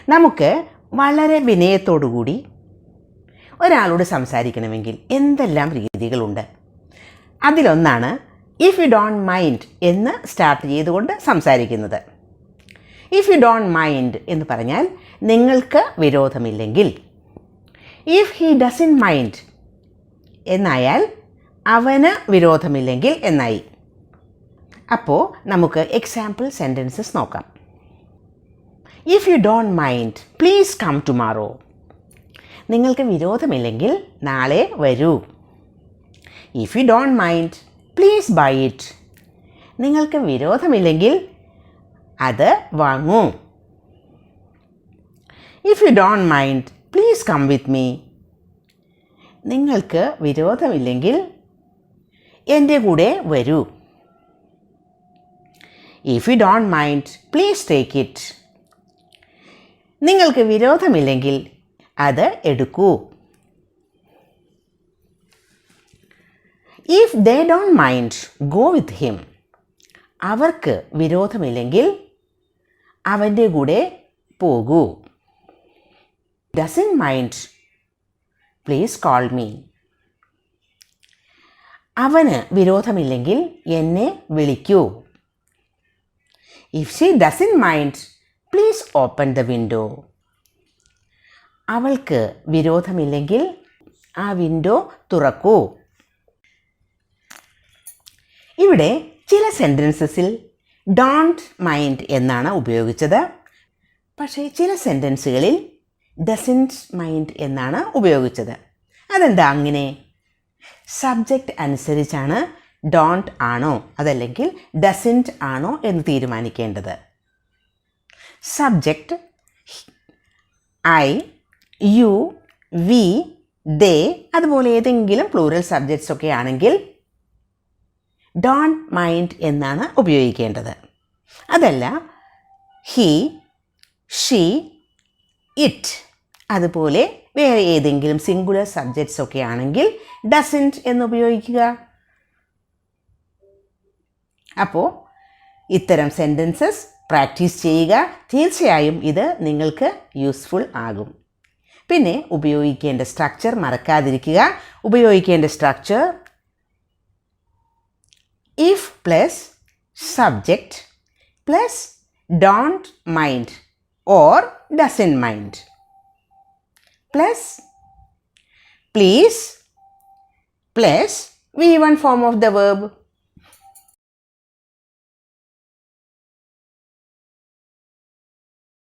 നമുക്ക് വളരെ വിനയത്തോടുകൂടി ഒരാളോട് സംസാരിക്കണമെങ്കിൽ എന്തെല്ലാം രീതികളുണ്ട്. അതിലൊന്നാണ് ഇഫ് യു ഡോണ്ട് മൈൻഡ് എന്ന് സ്റ്റാർട്ട് ചെയ്തുകൊണ്ട് സംസാരിക്കുന്നത്. ഇഫ് യു ഡോണ്ട് മൈൻഡ് എന്ന് പറഞ്ഞാൽ നിങ്ങൾക്ക് വിരോധമില്ലെങ്കിൽ. ഇഫ് ഹി ഡസൻ മൈൻഡ് എന്നായാൽ അവന് വിരോധമില്ലെങ്കിൽ എന്നായി. അപ്പോൾ നമുക്ക് എക്സാമ്പിൾ സെൻറ്റൻസസ് നോക്കാം. If you don't mind please come tomorrow. നിങ്ങൾക്ക് വിരോധമില്ലെങ്കിൽ നാളെ വരൂ. If you don't mind please buy it. നിങ്ങൾക്ക് വിരോധമില്ലെങ്കിൽ അത് വാങ്ങൂ. If you don't mind please come with me. നിങ്ങൾക്ക് വിരോധമില്ലെങ്കിൽ എൻ്റെ കൂടെ വരൂ. If you don't mind please take it. നിങ്ങൾക്ക് വിരോധമില്ലെങ്കിൽ അത് എടുക്കൂ. If they don't mind go with him. അവർക്ക് വിരോധമില്ലെങ്കിൽ അവൻ്റെ കൂടെ പോകൂ. Doesn't mind please call me. അവന് വിരോധമില്ലെങ്കിൽ എന്നെ വിളിക്കൂ. If she doesn't mind please open the window. അവൾക്ക് വിരോധമില്ലെങ്കിൽ ആ വിൻഡോ തുറക്കൂ. ഇവിടെ ചില സെൻറ്റൻസസിൽ ഡോണ്ട് മൈൻഡ് എന്നാണ് ഉപയോഗിച്ചത്. പക്ഷേ ചില സെൻറ്റൻസുകളിൽ ഡസൻറ്റ് മൈൻഡ് എന്നാണ് ഉപയോഗിച്ചത്. അതെന്താ അങ്ങനെ? സബ്ജക്റ്റ് അനുസരിച്ചാണ് ഡോണ്ട് ആണോ അതല്ലെങ്കിൽ ഡസൻറ്റ് ആണോ എന്ന് തീരുമാനിക്കേണ്ടത്. സബ്ജക്റ്റ് ഐ, യു, വി, ദേ അതുപോലെ ഏതെങ്കിലും പ്ലൂറൽ സബ്ജക്ട്സ് ഒക്കെ ആണെങ്കിൽ ഡോണ്ട് മൈൻഡ് എന്നാണ് ഉപയോഗിക്കേണ്ടത്. അതല്ല ഹി, ഷീ, ഇറ്റ് അതുപോലെ വേറെ ഏതെങ്കിലും സിംഗുലർ സബ്ജക്ട്സ് ഒക്കെ ആണെങ്കിൽ ഡസൻറ്റ് എന്ന് ഉപയോഗിക്കുക. അപ്പോൾ ഇത്തരം സെൻറ്റൻസസ് പ്രാക്ടീസ് ചെയ്യുക. തീർച്ചയായും ഇത് നിങ്ങൾക്ക് യൂസ്ഫുൾ ആകും. പിന്നെ ഉപയോഗിക്കേണ്ട സ്ട്രക്ചർ മറക്കാതിരിക്കുക. ഉപയോഗിക്കേണ്ട structure if plus subject plus don't mind or doesn't mind plus please plus V1 form of the verb